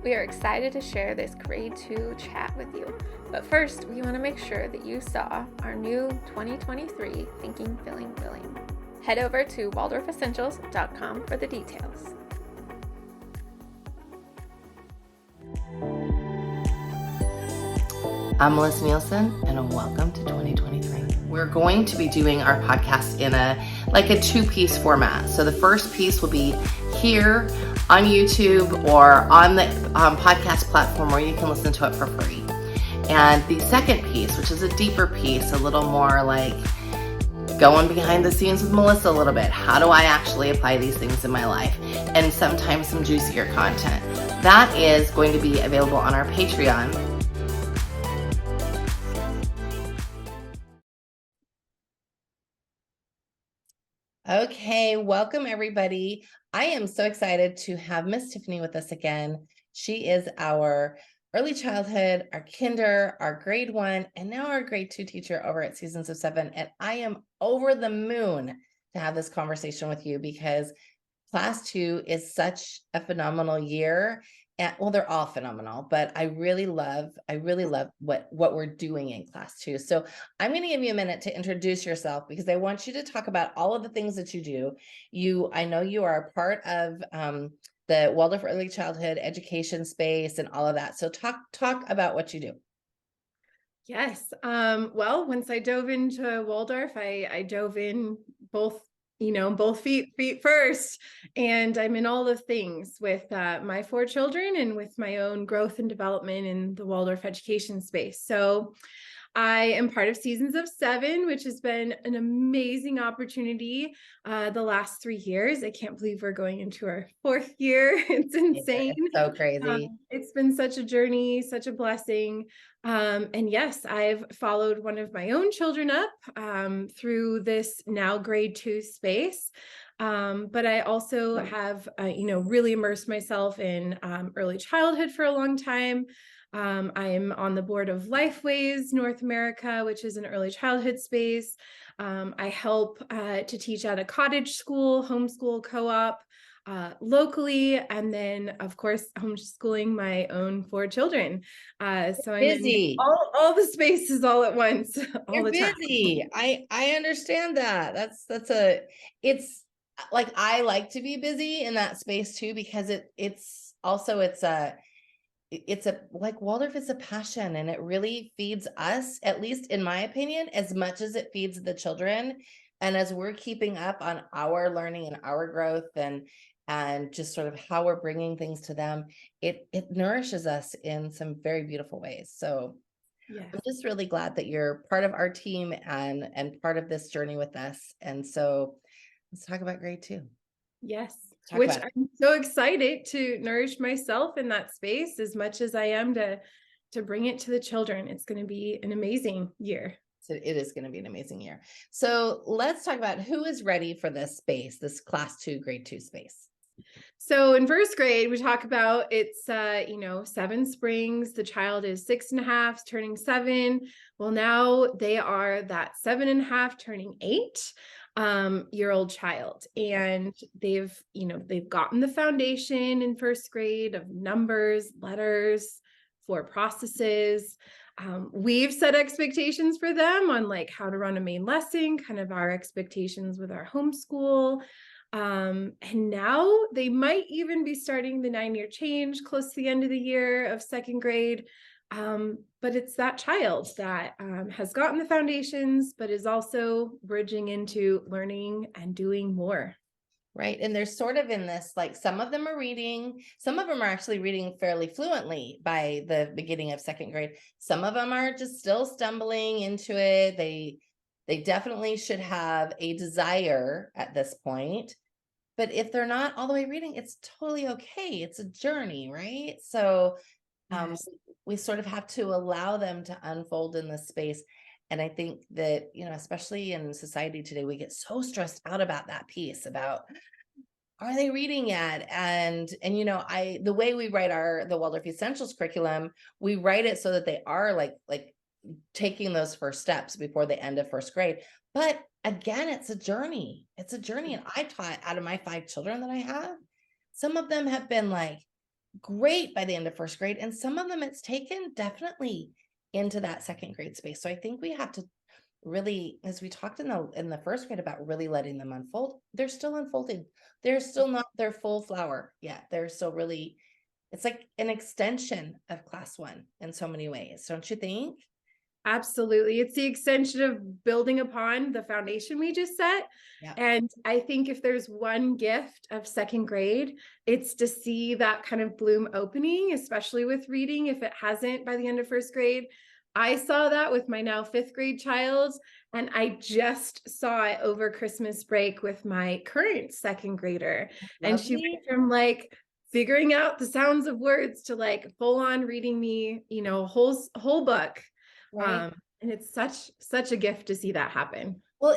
We are excited to share this grade 2 chat with you. But first, we want to make sure that you saw our new 2023 Thinking, Feeling, Willing. Head over to waldorfessentials.com for the details. I'm Melisa Nielsen, and welcome to 2023. We're going to be doing our podcast in a two-piece format. So the first piece will be here on YouTube or on the podcast platform where you can listen to it for free. And the second piece, which is a deeper piece, a little more like going behind the scenes with Melisa a little bit. How do I actually apply these things in my life? And sometimes some juicier content. That is going to be available on our Patreon. Okay, welcome everybody. I am so excited to have Miss Tiffany with us again. She is our early childhood, our kinder, our grade 1, and now our grade 2 teacher over at Seasons of 7. And I am over the moon to have this conversation with you because Class 2 is such a phenomenal year. And well, they're all phenomenal, but I really love what we're doing in Class 2. So I'm going to give you a minute to introduce yourself because I want you to talk about all of the things that you do. I know you are a part of the Waldorf early childhood education space and all of that. So talk about what you do. Yes. Well, once I dove into Waldorf, I dove in both feet first, and I'm in all the things with my 4 children and with my own growth and development in the Waldorf education space. So I am part of Seasons of 7, which has been an amazing opportunity the last 3 years. I can't believe we're going into our 4th year. It's insane. It's so crazy. It's been such a journey, such a blessing. And yes, I've followed one of my own children up through this now grade 2 space. But I also have, really immersed myself in early childhood for a long time. I am on the board of Lifeways North America, which is an early childhood space. I help to teach at a cottage school, homeschool co-op locally, and then of course homeschooling my own 4 children. So I'm busy. in all the spaces all at once. You're busy. I understand that. It's like I like to be busy in that space too because it's like Waldorf is a passion and it really feeds us, at least in my opinion, as much as it feeds the children. And as we're keeping up on our learning and our growth and just sort of how we're bringing things to them, it nourishes us in some very beautiful ways. So Yes. I'm just really glad that you're part of our team and part of this journey with us. And so let's talk about grade 2. Yes. Talk Which about it. I'm so excited to nourish myself in that space as much as I am to bring it to the children. It's going to be an amazing year. So it is going to be an amazing year. So let's talk about who is ready for this space, this class 2, grade 2 space. So in first grade, we talk about it's, 7 springs. The child is 6.5, turning 7. Well, now they are that 7.5, turning 8 year old child. And they've gotten the foundation in first grade of numbers, letters, 4 processes. We've set expectations for them on like how to run a main lesson, kind of our expectations with our homeschool. And now they might even be starting the 9-year change close to the end of the year of second grade. But it's that child that has gotten the foundations, but is also bridging into learning and doing more. Right. And they're sort of in this, like some of them are reading, some of them are actually reading fairly fluently by the beginning of second grade. Some of them are just still stumbling into it. They definitely should have a desire at this point. But if they're not all the way reading, it's totally okay. It's a journey, right? So Yes. we sort of have to allow them to unfold in this space. And I think that, especially in society today, we get so stressed out about that piece about, are they reading yet? And the way we write the Waldorf Essentials curriculum, we write it so that they are like taking those first steps before the end of first grade. But again, it's a journey. It's a journey. And I taught out of my 5 children that I have, some of them have been like great by the end of first grade. And some of them it's taken definitely into that second grade space. So I think we have to really, as we talked in the first grade about really letting them unfold, they're still unfolding. They're still not their full flower yet. They're still really, it's like an extension of class one in so many ways, don't you think? Absolutely. It's the extension of building upon the foundation we just set. Yeah. And I think if there's one gift of second grade, it's to see that kind of bloom opening, especially with reading, if it hasn't by the end of first grade. I saw that with my now fifth grade child, and I just saw it over Christmas break with my current second grader. And she Lovely. went from like figuring out the sounds of words to like full on reading me, a whole book. Right. And it's such a gift to see that happen. Well,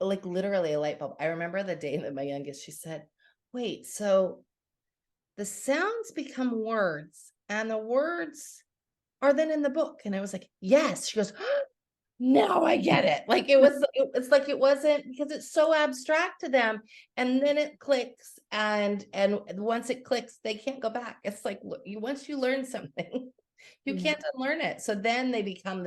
like literally a light bulb. I remember the day that my youngest, she said, wait, so the sounds become words and the words are then in the book. And I was like, yes. She goes, now I get it. Like it's like it wasn't, because it's so abstract to them. And then it clicks, and once it clicks, they can't go back. It's like, once you learn something, you can't unlearn it. So then they become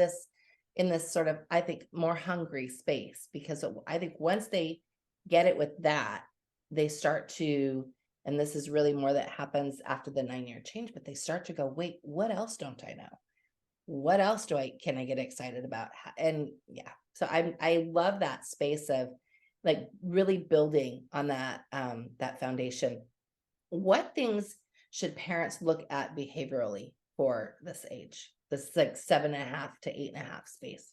in this sort of, I think, more hungry space, because I think once they get it with that, they start to, and this is really more that happens after the 9-year change, but they start to go, wait, what else don't I know? What else can I get excited about? And yeah, so I love that space of like really building on that foundation. What things should parents look at behaviorally for this age, this like 7.5 to 8.5 space?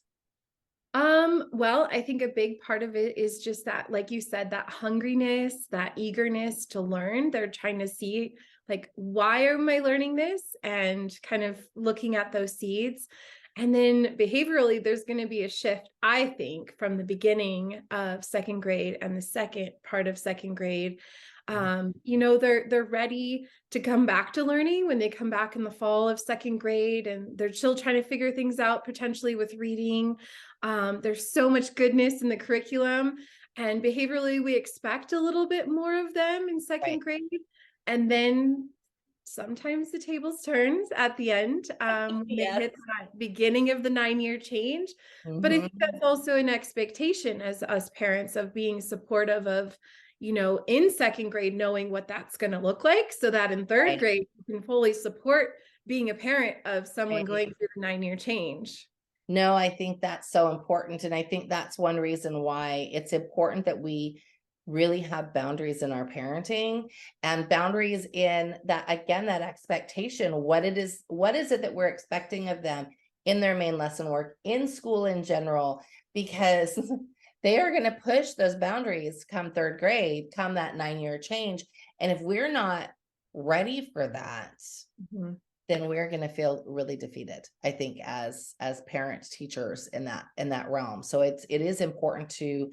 Well, I think a big part of it is just that, like you said, that hungriness, that eagerness to learn. They're trying to see, like, why am I learning this? And kind of looking at those seeds. And then behaviorally, there's going to be a shift, I think, from the beginning of second grade and the second part of second grade. They're ready to come back to learning when they come back in the fall of second grade, and they're still trying to figure things out, potentially with reading. There's so much goodness in the curriculum, and behaviorally, we expect a little bit more of them in second grade. And then sometimes the tables turns at the end, when they hit that beginning of the 9-year change. But I think that's also an expectation as us parents of being supportive of, in second grade, knowing what that's going to look like, so that in third grade, you can fully support being a parent of someone going through the 9-year change. No, I think that's so important. And I think that's one reason why it's important that we really have boundaries in our parenting, and boundaries in that, again, that expectation. What is it that we're expecting of them in their main lesson work, in school in general, because they are going to push those boundaries come third grade, come that 9-year change. And if we're not ready for that, then we're going to feel really defeated, I think, as parents, teachers in that realm. So it is important to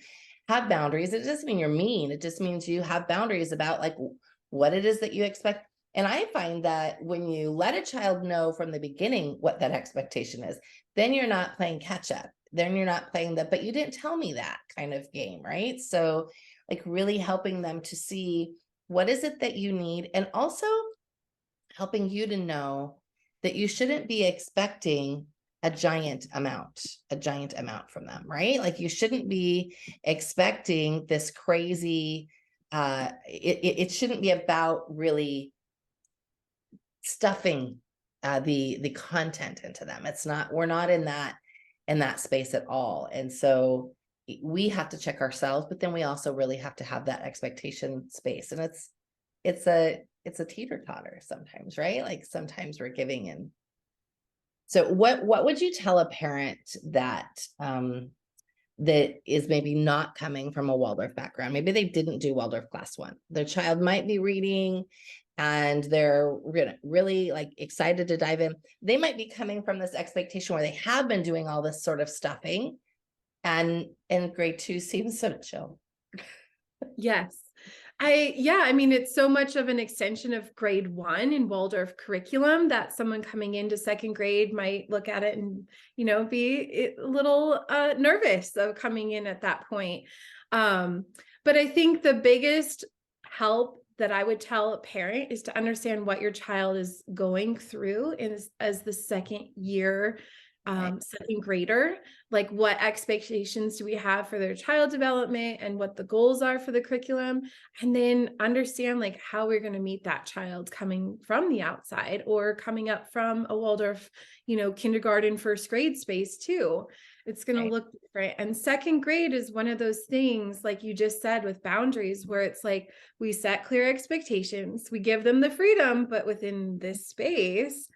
have boundaries. It doesn't mean you're mean. It just means you have boundaries about like what it is that you expect. And I find that when you let a child know from the beginning what that expectation is, then you're not playing catch up. Then you're not playing but you didn't tell me that kind of game, right? So like really helping them to see what is it that you need, and also helping you to know that you shouldn't be expecting a giant amount from them, right? Like you shouldn't be expecting this crazy, it shouldn't be about really stuffing the content into them. We're not in that space at all. And so we have to check ourselves, but then we also really have to have that expectation space. And it's a teeter-totter sometimes, right? Like sometimes we're giving in. So what would you tell a parent that that is maybe not coming from a Waldorf background? Maybe they didn't do Waldorf class 1. Their child might be reading and they're really like excited to dive in. They might be coming from this expectation where they have been doing all this sort of stuffing, and grade 2 seems so chill. Yes. I mean, it's so much of an extension of grade 1 in Waldorf curriculum that someone coming into second grade might look at it and, be a little nervous of coming in at that point. But I think the biggest help that I would tell a parent is to understand what your child is going through as the second year, second grader. Like, what expectations do we have for their child development and what the goals are for the curriculum, and then understand like how we're going to meet that child coming from the outside or coming up from a Waldorf, kindergarten, first grade space too. It's going to look different. And second grade is one of those things, like you just said, with boundaries, where it's like we set clear expectations, we give them the freedom, but within this space.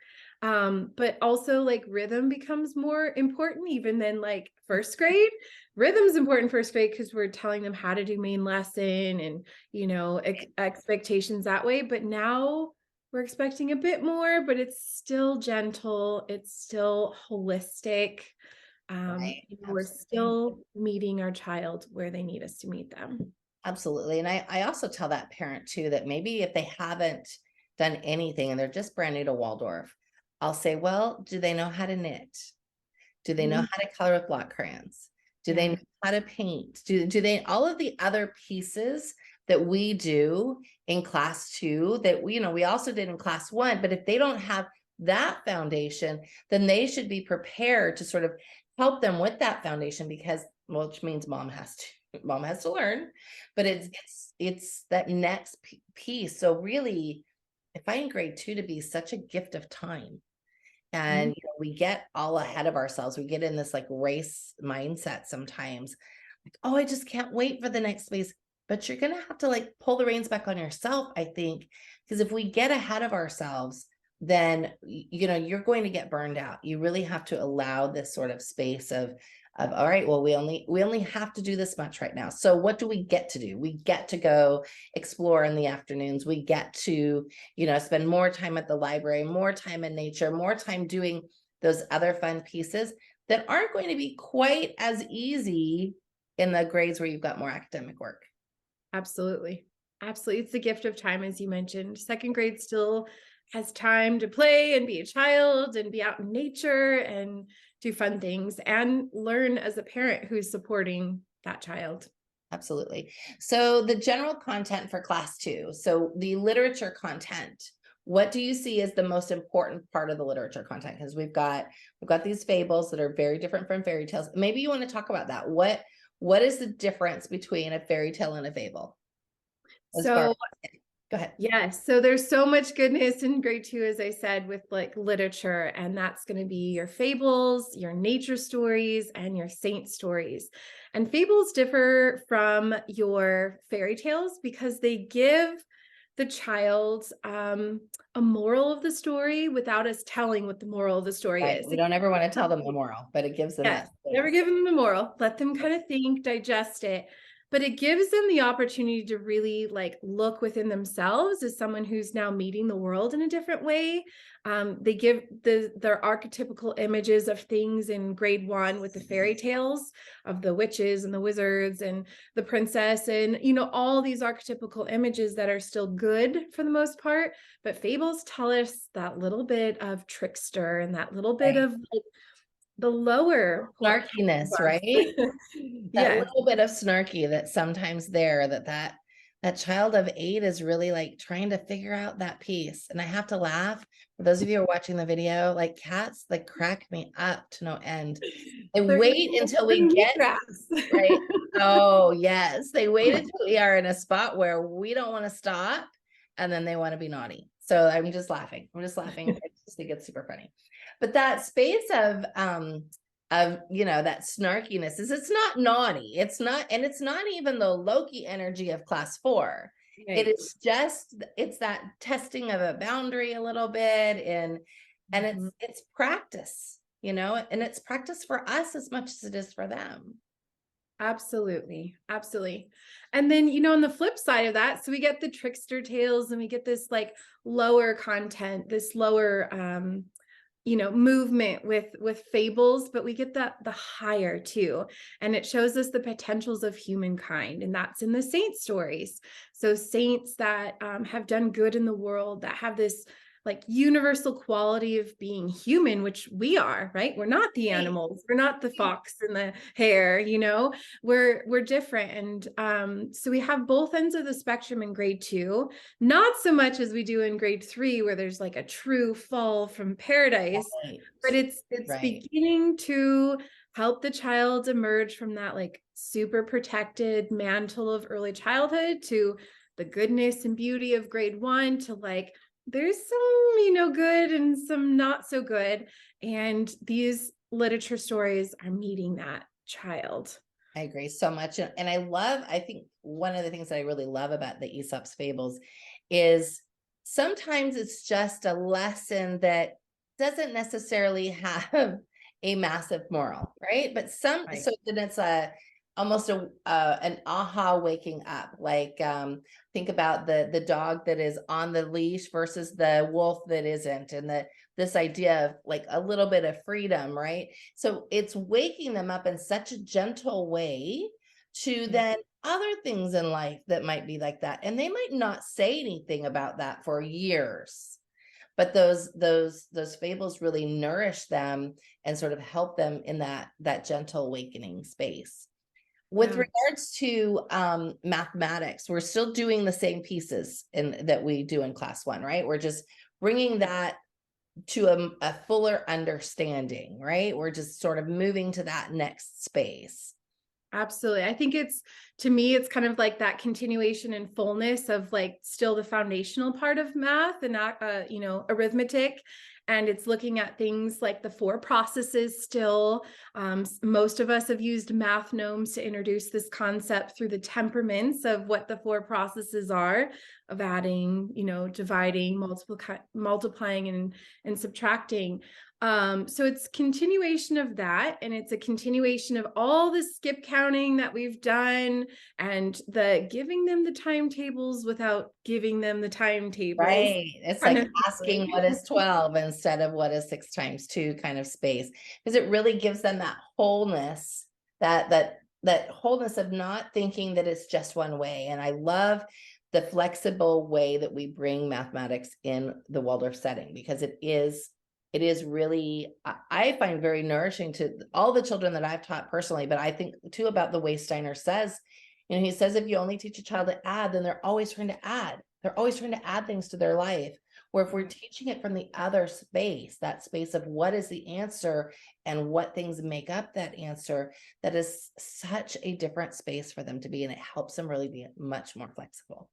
But also like rhythm becomes more important even than like first grade. Rhythm's important first grade because we're telling them how to do main lesson and, expectations that way. But now we're expecting a bit more, but it's still gentle. It's still holistic. We're still meeting our child where they need us to meet them. Absolutely. And I also tell that parent too, that maybe if they haven't done anything and they're just brand new to Waldorf, I'll say, well, do they know how to knit? Do they know how to color with block crayons? Do they know how to paint? Do they, all of the other pieces that we do in class 2 that we also did in class 1, but if they don't have that foundation, then they should be prepared to sort of help them with that foundation, because, which means mom has to learn, but it's that next piece. So really, I find grade 2 to be such a gift of time. And we get all ahead of ourselves. We get in this like race mindset sometimes, like, oh, I just can't wait for the next space. But you're going to have to like pull the reins back on yourself, I think, because if we get ahead of ourselves, then, you're going to get burned out. You really have to allow this sort of space of, all right, well, we only have to do this much right now. So what do we get to do? We get to go explore in the afternoons. We get to, spend more time at the library, more time in nature, more time doing those other fun pieces that aren't going to be quite as easy in the grades where you've got more academic work. Absolutely. Absolutely. It's the gift of time, as you mentioned. Second grade still has time to play and be a child and be out in nature and do fun things and learn as a parent who's supporting that child. Absolutely. So the general content for class 2, so the literature content, what do you see as the most important part of the literature content? Because we've got these fables that are very different from fairy tales. Maybe you want to talk about that. What is the difference between a fairy tale and a fable? So go ahead. Yes. So there's so much goodness in grade 2, as I said, with like literature, and that's going to be your fables, your nature stories, and your saint stories. And fables differ from your fairy tales because they give the child a moral of the story without us telling what the moral of the story is. We don't ever want to tell them the moral, but it gives them that space. Never give them the moral. Let them kind of think, digest it. But it gives them the opportunity to really like look within themselves as someone who's now meeting the world in a different way. They give their archetypical images of things in grade 1 with the fairy tales of the witches and the wizards and the princess and, all these archetypical images that are still good for the most part. But fables tell us that little bit of trickster and that little bit of like, the lower snarkiness, right? That little bit of snarky that's sometimes there, that child of 8 is really like trying to figure out that piece. And I have to laugh. For those of you who are watching the video, like cats like crack me up to no end. They wait until we get right. Oh yes. They wait until we are in a spot where we don't want to stop. And then they want to be naughty. So I'm just laughing. I just think it's super funny. But that space of that snarkiness it's not naughty. It's not even the Loki energy of class 4. Right. It is just, it's that testing of a boundary a little bit and it's practice, and it's practice for us as much as it is for them. Absolutely. Absolutely. And then, on the flip side of that, so we get the trickster tales and we get this like lower content, this lower, movement with fables, but we get the higher too. And it shows us the potentials of humankind. And that's in the saint stories. So saints that have done good in the world, that have this like universal quality of being human, which we are, right? We're not the animals. We're not the fox and the hare, you know, we're different. And so we have both ends of the spectrum in grade 2, not so much as we do in grade 3, where there's like a true fall from paradise, but it's beginning to help the child emerge from that like super protected mantle of early childhood to the goodness and beauty of grade 1, to like, there's some, you know, good and some not so good. And these literature stories are meeting that child. I agree so much. And I think one of the things that I really love about the Aesop's fables is sometimes it's just a lesson that doesn't necessarily have a massive moral, right? But so then it's almost an aha waking up. Like think about the dog that is on the leash versus the wolf that isn't, and this idea of like a little bit of freedom, right? So it's waking them up in such a gentle way to then other things in life that might be like that. And they might not say anything about that for years, but those fables really nourish them and sort of help them in that gentle awakening space. With regards to mathematics, we're still doing the same pieces that we do in class 1, right? We're just bringing that to a fuller understanding, right? We're just sort of moving to that next space. Absolutely. I think to me, it's kind of like that continuation and fullness of like still the foundational part of math and not, you know, arithmetic. And it's looking at things like the 4 processes still. Most of us have used math gnomes to introduce this concept through the temperaments of what the 4 processes are of adding, you know, dividing, multiplying and subtracting. So it's continuation of that, and it's a continuation of all the skip counting that we've done and the giving them the timetables without giving them the timetables. Right. It's like asking what is 12 instead of what is 6 times 2 kind of space, because it really gives them that wholeness, that wholeness of not thinking that it's just one way. And I love the flexible way that we bring mathematics in the Waldorf setting, because it is really, I find very nourishing to all the children that I've taught personally, but I think too about the way Steiner says, you know, he says, if you only teach a child to add, then they're always trying to add. They're always trying to add things to their life. Where if we're teaching it from the other space, that space of what is the answer and what things make up that answer, that is such a different space for them to be. And it helps them really be much more flexible.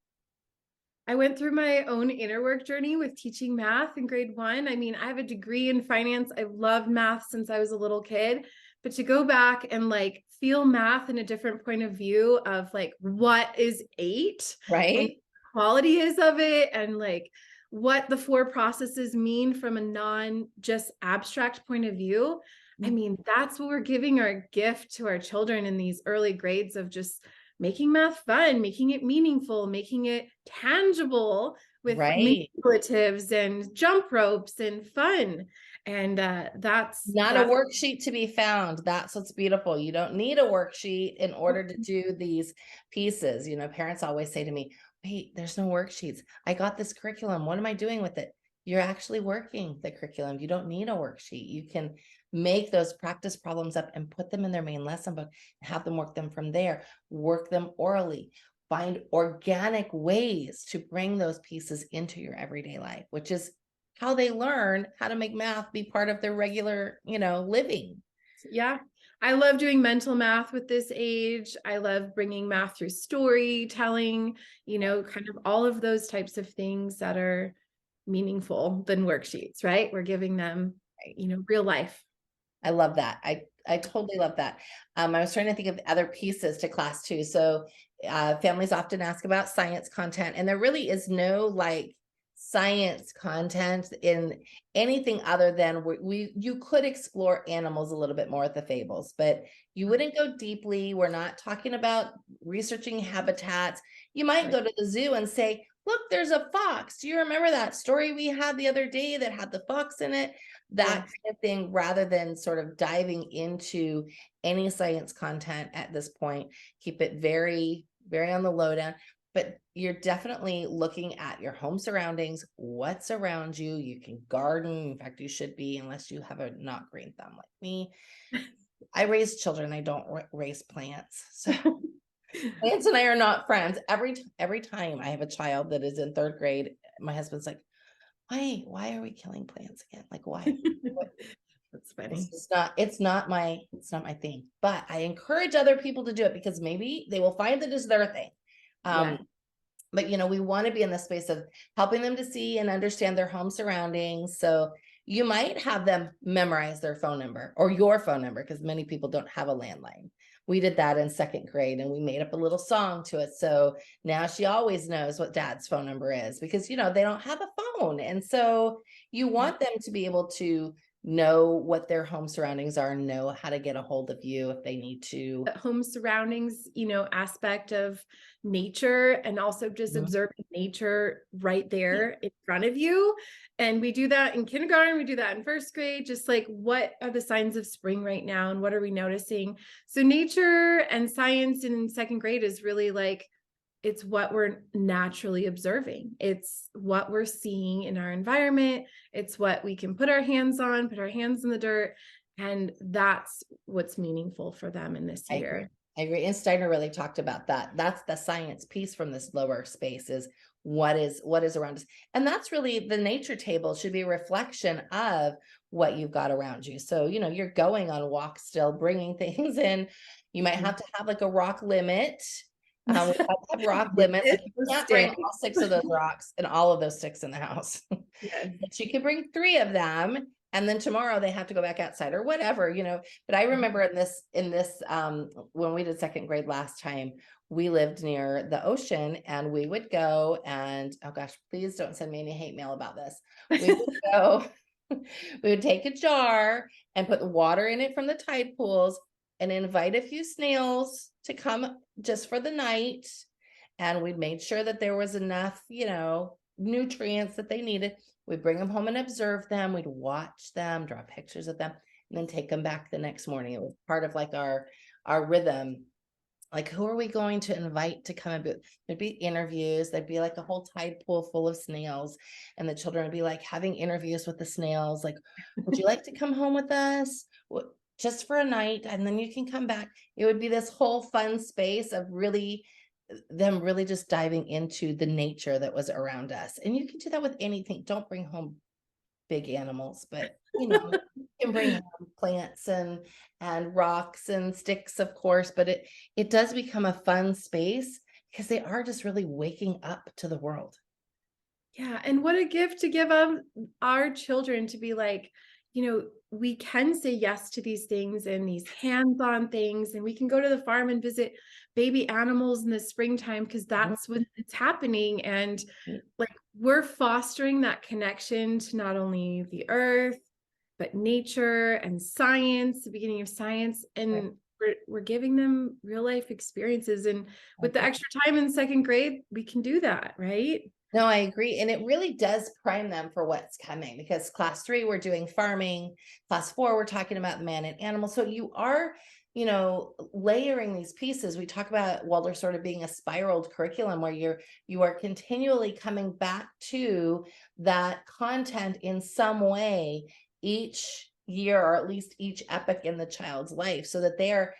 I went through my own inner work journey with teaching math in grade 1. I mean, I have a degree in finance. I've loved math since I was a little kid, but to go back and like feel math in a different point of view of like, what is 8? Right. And quality is of it, and like what the 4 processes mean from a non just abstract point of view. I mean, that's what we're giving our gift to our children in these early grades of just making math fun, making it meaningful, making it tangible with manipulatives and jump ropes and fun. And that's not a worksheet to be found. That's what's beautiful. You don't need a worksheet in order to do these pieces. You know, parents always say to me, wait, there's no worksheets. I got this curriculum. What am I doing with it? You're actually working the curriculum. You don't need a worksheet. You can make those practice problems up and put them in their main lesson book, have them work them from there, work them orally, find organic ways to bring those pieces into your everyday life, which is how they learn how to make math be part of their regular, you know, living. Yeah. I love doing mental math with this age. I love bringing math through storytelling, you know, kind of all of those types of things that are meaningful than worksheets, right? We're giving them, you know, real life. I love that. I totally love that. I was trying to think of other pieces to class 2. So families often ask about science content, and there really is no like science content in anything other than you could explore animals a little bit more at the fables, but you wouldn't go deeply. We're not talking about researching habitats. You might go to the zoo and say, look, there's a fox. Do you remember that story we had the other day that had the fox in it? That kind of thing, rather than sort of diving into any science content at this point. Keep it very, very on the lowdown. but you're definitely looking at your home surroundings, what's around you. You can garden. In fact, you should be, unless you have a not green thumb like me. I raise children. I don't raise plants. So plants and I are not friends. Every time I have a child that is in 3rd grade, my husband's like, why are we killing plants again? Like, why? That's funny. It's not my thing, but I encourage other people to do it because maybe they will find that it's their thing. Yeah. But we want to be in the space of helping them to see and understand their home surroundings. So you might have them memorize their phone number or your phone number, because many people don't have a landline. We did that in 2nd grade and we made up a little song to it. So now she always knows what dad's phone number is, because they don't have a phone. And so you want them to be able to know what their home surroundings are, know how to get a hold of you if they need to. The home surroundings, aspect of nature, and also just observing nature right there in front of you. And we do that in kindergarten, we do that in 1st grade, just like, what are the signs of spring right now and what are we noticing? So nature and science in 2nd grade is really like, it's what we're naturally observing. It's what we're seeing in our environment. It's what we can put our hands on, put our hands in the dirt. And that's what's meaningful for them in this year. I agree. And Steiner really talked about that. That's the science piece from this lower space, is what is around us. And that's really, the nature table should be a reflection of what you've got around you. So, you're going on walks still, bringing things in. You might have to have like a rock limit. We have to have rock limits. Like, you can't bring all 6 of those rocks and all of those sticks in the house. Yes. But you can bring 3 of them. And then tomorrow they have to go back outside or whatever, but I remember in this, when we did 2nd grade last time, we lived near the ocean and we would go and, oh gosh, please don't send me any hate mail about this. We would go, we would take a jar and put water in it from the tide pools and invite a few snails to come just for the night. And we'd made sure that there was enough, nutrients that they needed. We'd bring them home and observe them. We'd watch them, draw pictures of them, and then take them back the next morning. It was part of like our rhythm. Like, who are we going to invite to come and there'd be interviews. There'd be like a whole tide pool full of snails. And the children would be like having interviews with the snails. Like, would you like to come home with us? Just for a night, and then you can come back. It would be this whole fun space of them really just diving into the nature that was around us. And you can do that with anything. Don't bring home big animals, but you can bring home plants and rocks and sticks, of course, but it does become a fun space because they are just really waking up to the world. Yeah. And what a gift to give our children, to be like, we can say yes to these things and these hands-on things, and we can go to the farm and visit baby animals in the springtime, because that's when it's happening. And like, we're fostering that connection to not only the earth, but nature and science, the beginning of science. And we're giving them real life experiences. And with the extra time in 2nd grade, we can do that, right? No, I agree. And it really does prime them for what's coming, because class 3, we're doing farming. Class 4, we're talking about man and animal. So you are, layering these pieces. We talk about Waldorf sort of being a spiraled curriculum where you are continually coming back to that content in some way each year, or at least each epoch in the child's life, so that they're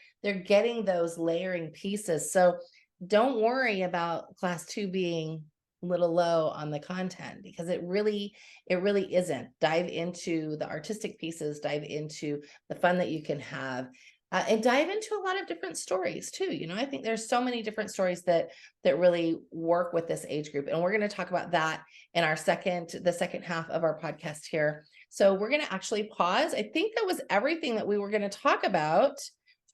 getting those layering pieces. So don't worry about class 2 being little low on the content, because it really isn't. Dive into the artistic pieces, dive into the fun that you can have, and dive into a lot of different stories too. I think there's so many different stories that really work with this age group, and we're going to talk about that in the second half of our podcast here. So we're going to actually pause. I think that was everything that we were going to talk about.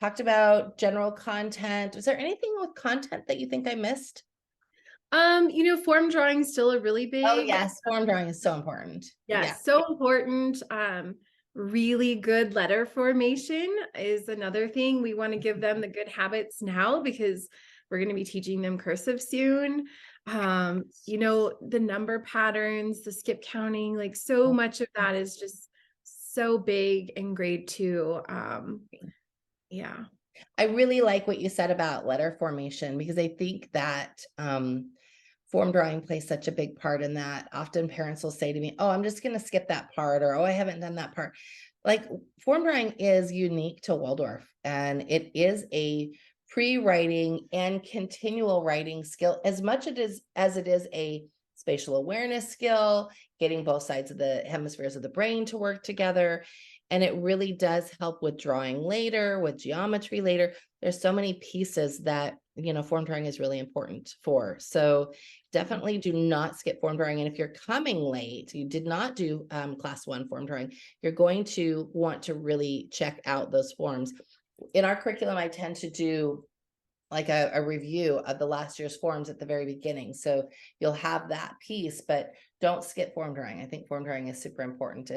Talked about general content. Was there anything with content that you think I missed? Form drawing is still a really big. Oh yes, form drawing is so important. Yes, so important. Really good letter formation is another thing. We want to give them the good habits now, because we're going to be teaching them cursive soon. The number patterns, the skip counting, like so much of that is just so big in grade 2. Yeah. I really like what you said about letter formation, because I think that form drawing plays such a big part in that. Often parents will say to me, oh, I'm just going to skip that part, or, oh, I haven't done that part. Like, form drawing is unique to Waldorf, and it is a pre-writing and continual writing skill as much as it is a spatial awareness skill, getting both sides of the hemispheres of the brain to work together. And it really does help with drawing later, with geometry later. There's so many pieces that, form drawing is really important for. So definitely do not skip form drawing. And if you're coming late, you did not do class 1 form drawing, you're going to want to really check out those forms. In our curriculum, I tend to do like a review of the last year's forms at the very beginning. So you'll have that piece, but don't skip form drawing. I think form drawing is super important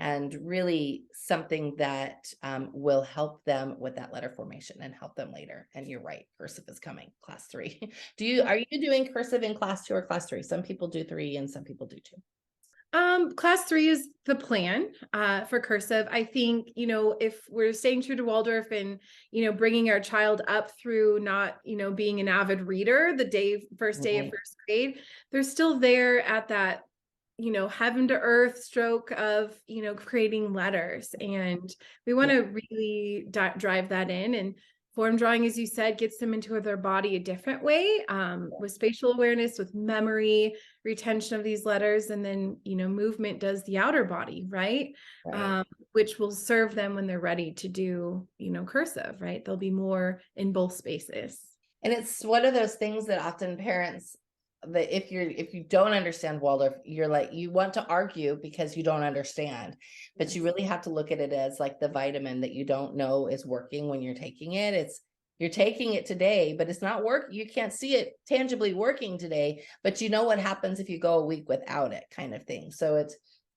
and really something that will help them with that letter formation and help them later. And you're right, cursive is coming, class 3. Are you doing cursive in class 2 or class 3? Some people do 3 and some people do 2. Class 3 is the plan for cursive. I think, if we're staying true to Waldorf and, bringing our child up through not, being an avid reader first day of first grade, they're still there at that, heaven to earth stroke of, creating letters. And we want to really drive that in. And form drawing, as you said, gets them into their body a different way, with spatial awareness, with memory, retention of these letters, and then, movement does the outer body, right? Which will serve them when they're ready to do, cursive, right? They'll be more in both spaces. And it's one of those things that often parents, that if you don't understand Waldorf, you're like, you want to argue because you don't understand, but you really have to look at it as like the vitamin that you don't know is working when you're taking it. You're taking it today, but it's not working. You can't see it tangibly working today, but you know what happens if you go a week without it, kind of thing. So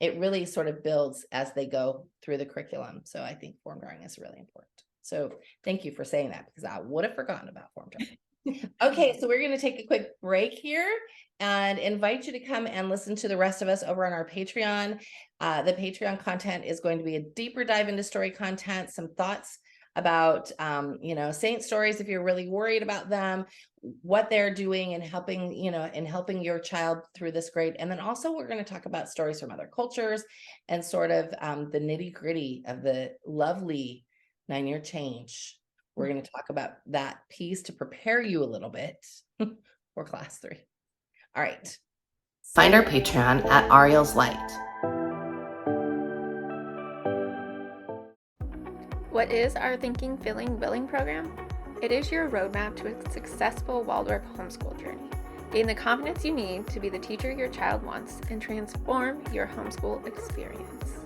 it really sort of builds as they go through the curriculum. So I think form drawing is really important. So thank you for saying that, because I would have forgotten about form drawing. Okay, so we're going to take a quick break here and invite you to come and listen to the rest of us over on our Patreon. The Patreon content is going to be a deeper dive into story content, some thoughts about, saint stories if you're really worried about them, what they're doing and helping your child through this grade. And then also we're going to talk about stories from other cultures and sort of the nitty gritty of the lovely 9-year change. We're going to talk about that piece to prepare you a little bit for class 3. All right. Find our Patreon at Ariel's Light. What is our Thinking, Feeling, Willing program? It is your roadmap to a successful Waldorf homeschool journey. Gain the confidence you need to be the teacher your child wants and transform your homeschool experience.